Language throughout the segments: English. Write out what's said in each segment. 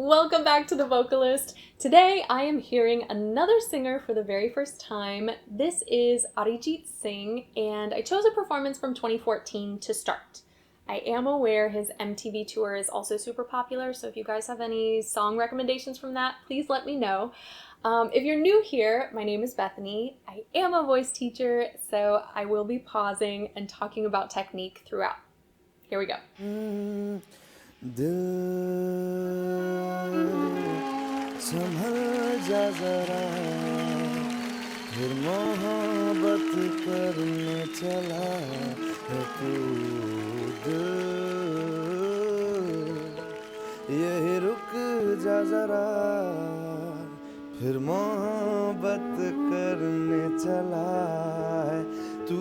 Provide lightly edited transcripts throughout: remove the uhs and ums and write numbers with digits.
Welcome back to The Vocalist. Today I am hearing another singer for the very first time. This is Arijit Singh, and I chose a performance from 2014 to start. I am aware his MTV tour is also super popular, so if you guys have any song recommendations from that, please let me know. If you're new here, my name is Bethany. I am a voice teacher, so I will be pausing and talking about technique throughout. Here we go. संभल जा जरा फिर मोहब्बत करने चला है तू यही रुक जा जरा फिर मोहब्बत करने चला है तू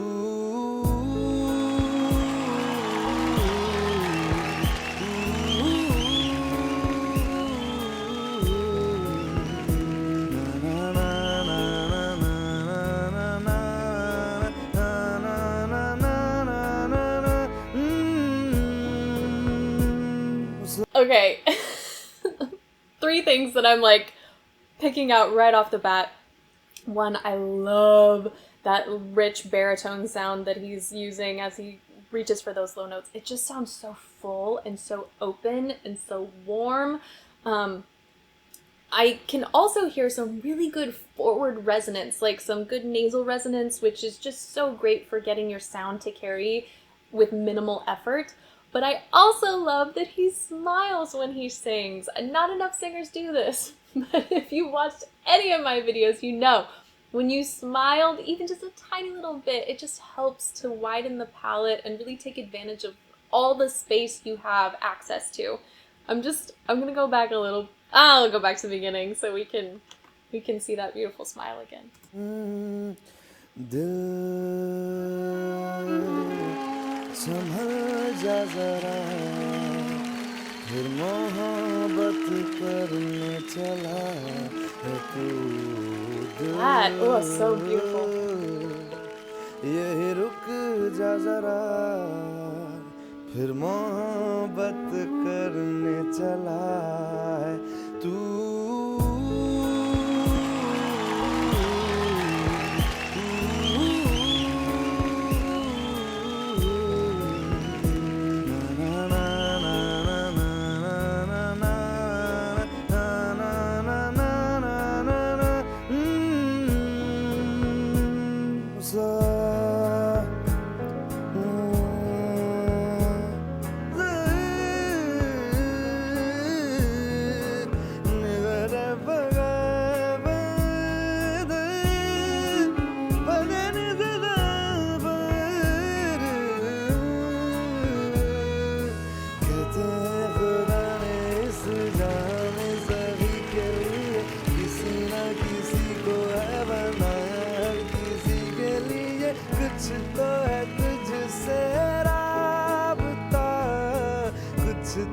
Okay, 3 things that I'm like picking out right off the bat. One, I love that rich baritone sound that he's using as he reaches for those low notes. It just sounds so full and so open and so warm. I can also hear some really good forward resonance, like some good nasal resonance, which is just so great for getting your sound to carry with minimal effort. But I also love that he smiles when he sings. And not enough singers do this. But if you watched any of my videos, you know, when you smiled even just a tiny little bit, it just helps to widen the palette and really take advantage of all the space you have access to. I'm gonna go back a little. I'll go back to the beginning so we can see that beautiful smile again. संभल जा जरा फिर मोहब्बत करने चला है तू That, oh, so beautiful. यही रुक जा जरा फिर मोहब्बत करने चला है तू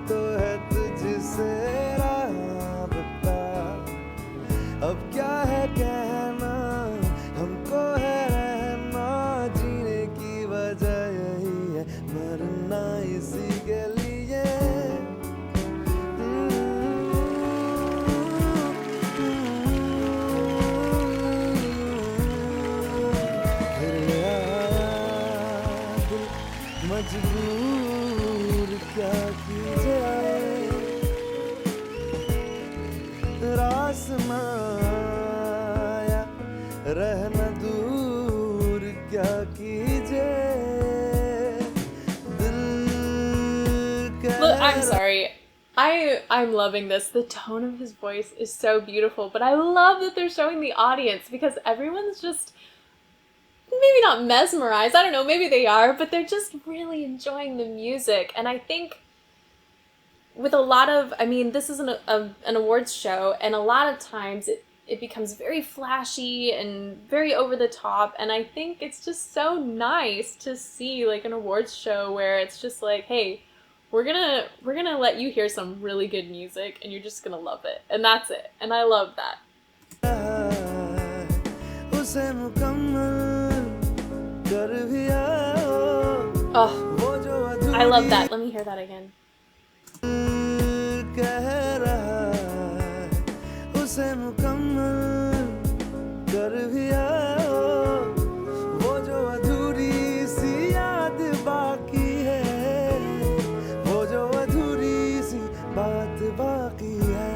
तो है तुझसे राबता अब क्या है कहना हमको है रहना जीने की वजह यही है मरना इसी के लिए फिर आया दिल मजबूर क्या की रासमाया रहना दूर क्या कीजिए Look, I'm sorry. I'm loving this. The tone of his voice is so beautiful, but I love that they're showing the audience because everyone's just maybe not mesmerized. I don't know, maybe they are, but they're just really enjoying the music. And I think with a lot of, I mean, this is an awards show, and a lot of times it becomes very flashy and very over the top, and I think it's just so nice to see like an awards show where it's just like, hey, we're gonna let you hear some really good music, and you're just gonna love it, and that's it, and I love that. Oh, I love that. Let me hear that again. कह रहा से मुकम्मल कर भी आओ, वो जो अधूरी सी याद बाकी है, वो जो अधूरी सी बात बाकी है,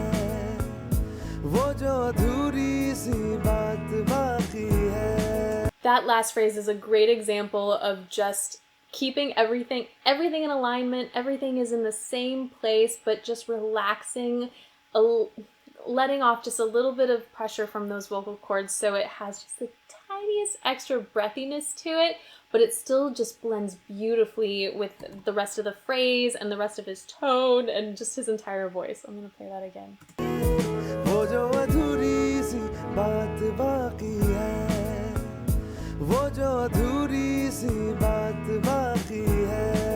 वो जो अधूरी सी बात बाकी है. That last phrase is a great example of just keeping everything in alignment. Everything is in the same place, but just relaxing, letting off just a little bit of pressure from those vocal cords, so it has just the tiniest extra breathiness to it, but it still just blends beautifully with the rest of the phrase and the rest of his tone and just his entire voice. I'm gonna play that again. वो जो अधूरी सी बात बाकी है, वो जो अधूरी सी बात बाकी है.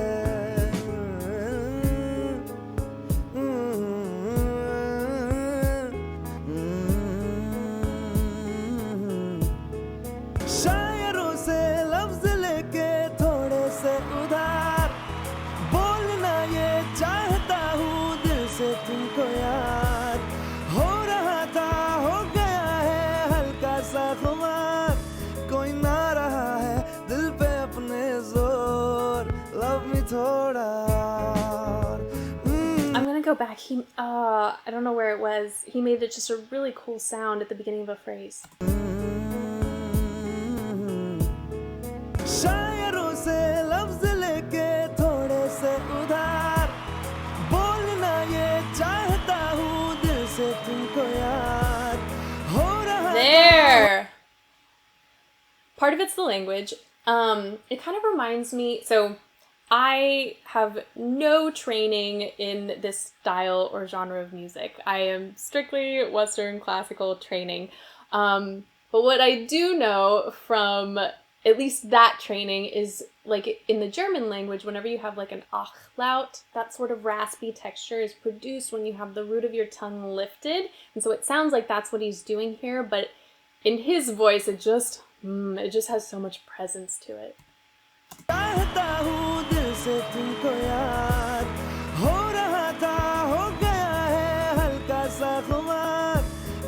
शायरों से लफ्ज लेके थोड़े से उधार, बोलना ये चाहता हूँ दिल से तुमको यार. हो रहा था, हो गया है हल्का सा खुमार, कोई ना रहा है दिल पे अपने जोर. Love me थोड़ा. I'm gonna go back. I don't know where it was. He made it just a really cool sound at the beginning of a phrase. शायरों से लफ्ज लेके थोड़े से उधार, बोलना ये चाहता हूँ दिल से तुमको यार. हो रहा There! Part of it's the language. It kind of reminds me, so I have no training in this style or genre of music. I am strictly Western classical training. But what I do know from at least that training is, like, in the German language, whenever you have like an ach laut, that sort of raspy texture is produced when you have the root of your tongue lifted. And so it sounds like that's what he's doing here, but in his voice, it just has so much presence to it. चाहता हूँ दिल से तुमको यार. हो रहा था, हो गया है हल्का सा खुमार,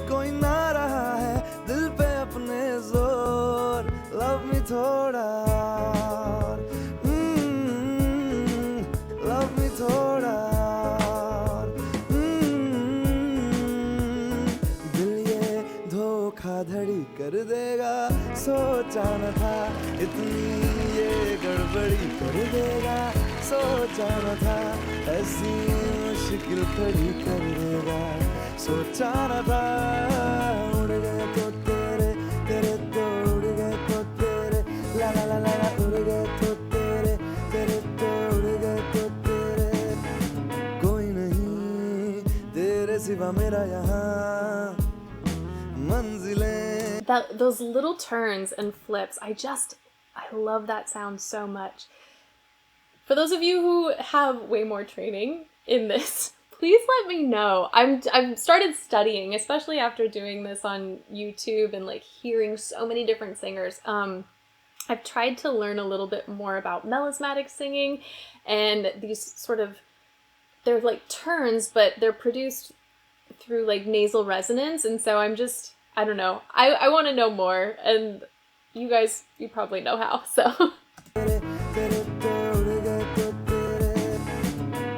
कोई ना रहा है दिल पे अपने जोर. Love me थोड़ा. Love me थोड़ा. दिल ये धोखाधड़ी कर देगा, सोचा न था इतनी ये गड़बड़ी कर देगा, सोचा न था ऐसी मुश्किल खड़ी कर देगा, सोचा न था. उड़ गए तो तेरे, तेरे तो उड़ गए तो तेरे, ला ला ला ला उड़ गए तो तेरे, तेरे तो उड़ गए तो तेरे. कोई नहीं तेरे सिवा मेरा यहाँ मंजिलें. Those little turns and flips, I love that sound so much. For those of you who have way more training in this, please let me know. I've started studying, especially after doing this on YouTube and like hearing so many different singers. I've tried to learn a little bit more about melismatic singing, and these sort of, they're like turns, but they're produced through like nasal resonance, and so I don't know. I want to know more, and you guys, you probably know how, so.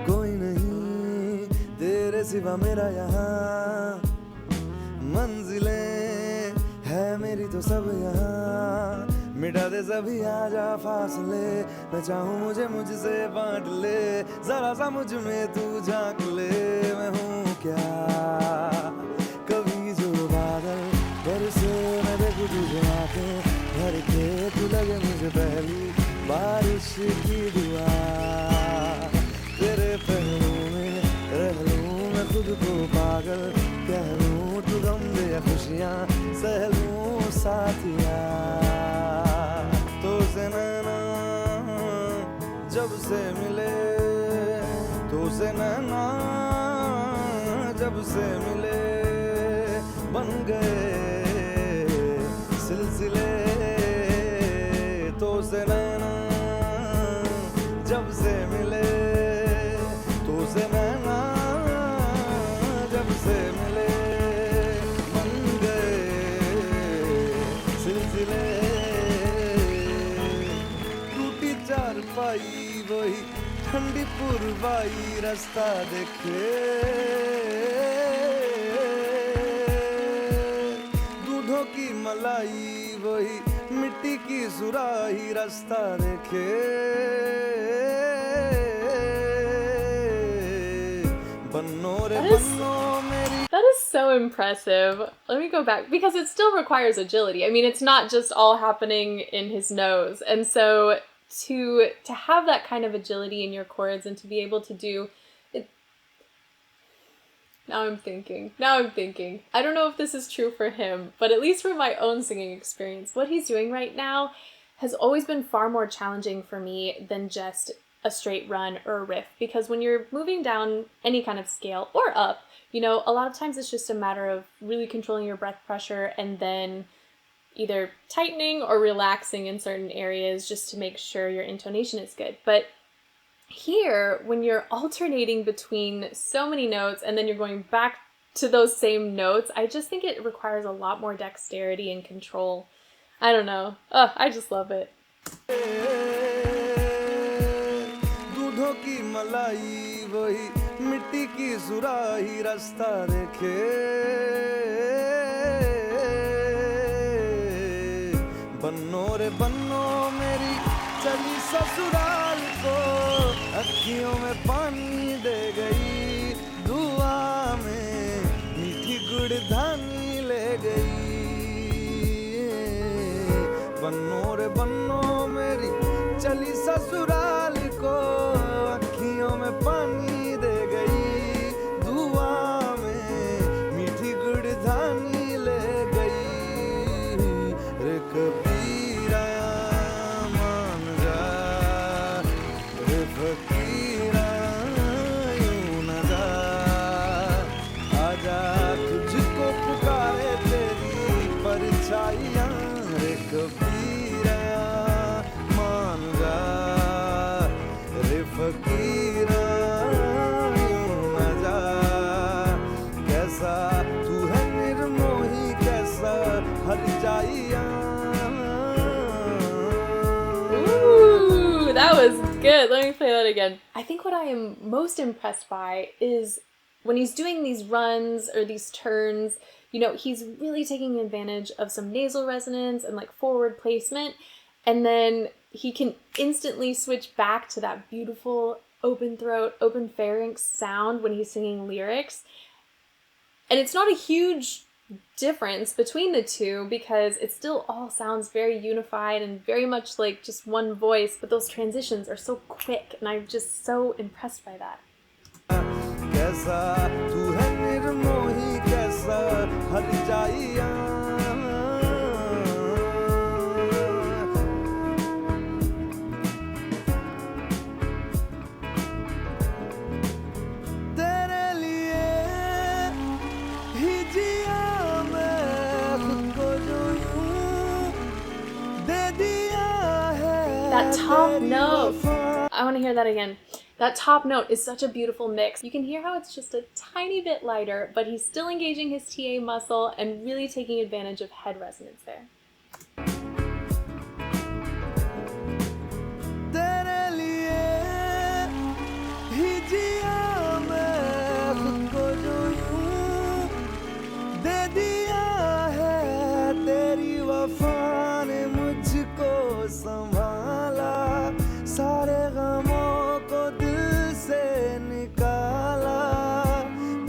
कोई नहीं तेरे सिवा मेरा यहाँ मंजिलें है मेरी तो सब यहाँ. मिटा दे सभी आजा फासले, मैं चाहूँ मुझे मुझसे बांट ले, जरा सा मुझ में तू झांक ले. मैं हूँ क्या कभी जो बादल बरसे, मैं देखूँ तुझे आंखें भर के, तू लगे मुझे पहली बारिश की दुआ. तेरे पहलू में रह लूँ मैं खुद को पागल, कह लूँ तू गम दे खुशियाँ सह लूँ साथिया. तो से नैना जब से मिले, तो से नैना जब से मिले, बन गए सिलसिले. तो से नैना जब से मिले, तो से नैना जब से मिले, कर पाई वही ठंडी पुरवाई रास्ता देखे दूधों की मलाई वही मिट्टी की सुराही रास्ता देखे बन्नो रे बन्नो मेरी. That is so impressive. Let me go back because it still requires agility. I mean, it's not just all happening in his nose. And so to have that kind of agility in your chords and to be able to do it. Now I'm thinking. I don't know if this is true for him, but at least for my own singing experience, what he's doing right now has always been far more challenging for me than just a straight run or a riff, because when you're moving down any kind of scale or up, you know, a lot of times it's just a matter of really controlling your breath pressure and then either tightening or relaxing in certain areas just to make sure your intonation is good. But here, when you're alternating between so many notes and then you're going back to those same notes, I just think it requires a lot more dexterity and control. I don't know. Oh, I just love it. दूधों की मलाई वही मिट्टी की सुराही रास्ता देखे बन्नो रे बन्नो मेरी चली ससुराल को अखियों में पानी दे गई दुआ में मीठी गुड़ धानी ले गई बन्नो रे बन्नो मेरी चली ससुराल को अखियों में पानी दे गई दुआ में मीठी गुड़ धानी ले गई रे कबीरा मान जा रे फकीरा यूं न जा आजा तुझको पुकारे तेरी परछाइयां रे कबीरा मान जा रे फकीरा यूं न जा कैसा तू है निर्मोही कैसा हर जाइया. Ooh, that was good. Let me play that again. I think what I am most impressed by is when he's doing these runs or these turns, you know, he's really taking advantage of some nasal resonance and like forward placement. And then he can instantly switch back to that beautiful open throat, open pharynx sound when he's singing lyrics. And it's not a huge difference between the two because it still all sounds very unified and very much like just one voice, but those transitions are so quick and I'm just so impressed by that. कैसा तू है निर्मोही कैसा हर जाइया तेरे लिए ही जिया मैं खुद को जो यूं दे दिया है. That top note. I want to hear that again. That top note is such a beautiful mix. You can hear how it's just a tiny bit lighter, but he's still engaging his TA muscle and really taking advantage of head resonance there. तेरे लिए ही जिया मैं खुद को जो यूं दे दिया है तेरी वफा ने मुझको संभाला सारे गमों को दिल से निकाला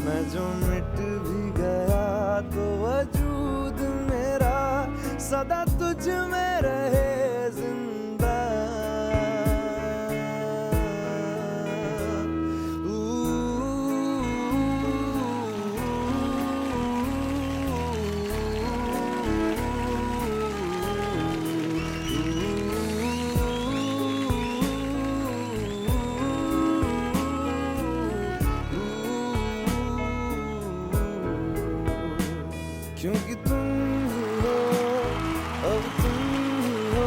मैं जो मिट भी गया तो वजूद मेरा सदा तुझ में रहे जिंदा. क्योंकि तुम ही हो अब तुम ही हो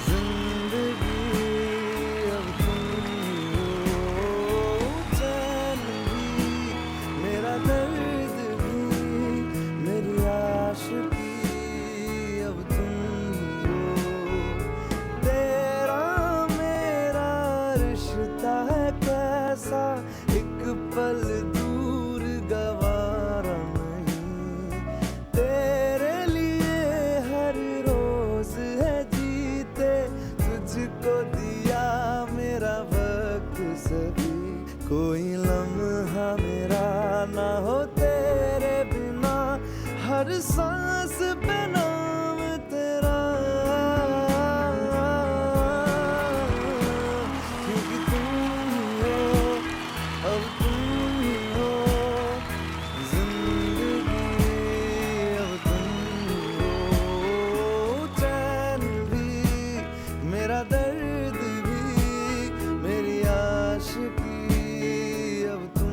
जिंदगी अब तुम ही हो चैन भी मेरा दर्द भी मेरी आशिकी अब तुम ही हो तेरा सांस पे नाम तेरा क्योंकि तुम हो अब तुम हो जिंदगी अब तुम हो चैन भी मेरा दर्द भी मेरी आशिकी अब तुम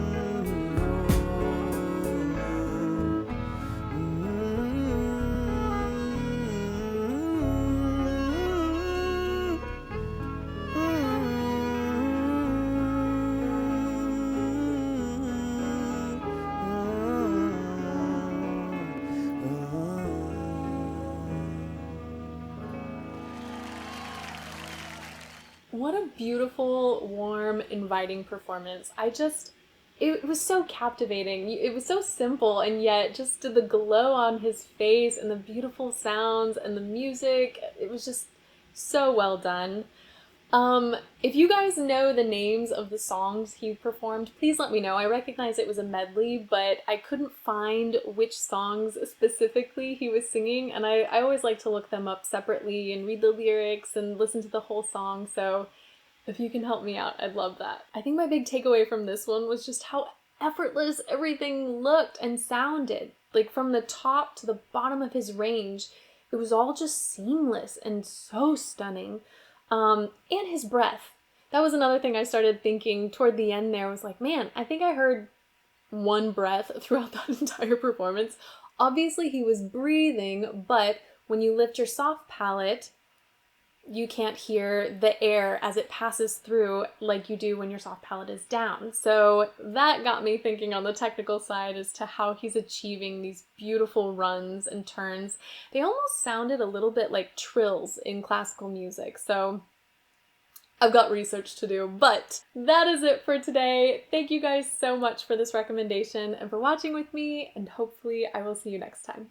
What a beautiful, warm, inviting performance. It was so captivating. It was so simple, and yet just the glow on his face and the beautiful sounds and the music, it was just so well done. If you guys know the names of the songs he performed, please let me know. I recognize it was a medley, but I couldn't find which songs specifically he was singing, and I always like to look them up separately and read the lyrics and listen to the whole song, so if you can help me out, I'd love that. I think my big takeaway from this one was just how effortless everything looked and sounded. Like from the top to the bottom of his range, it was all just seamless and so stunning. And his breath. That was another thing I started thinking toward the end there, was like, man, I think I heard one breath throughout that entire performance. Obviously he was breathing, but when you lift your soft palate, you can't hear the air as it passes through like you do when your soft palate is down. So that got me thinking on the technical side as to how he's achieving these beautiful runs and turns. They almost sounded a little bit like trills in classical music, so I've got research to do, but that is it for today. Thank you guys so much for this recommendation and for watching with me, and hopefully I will see you next time.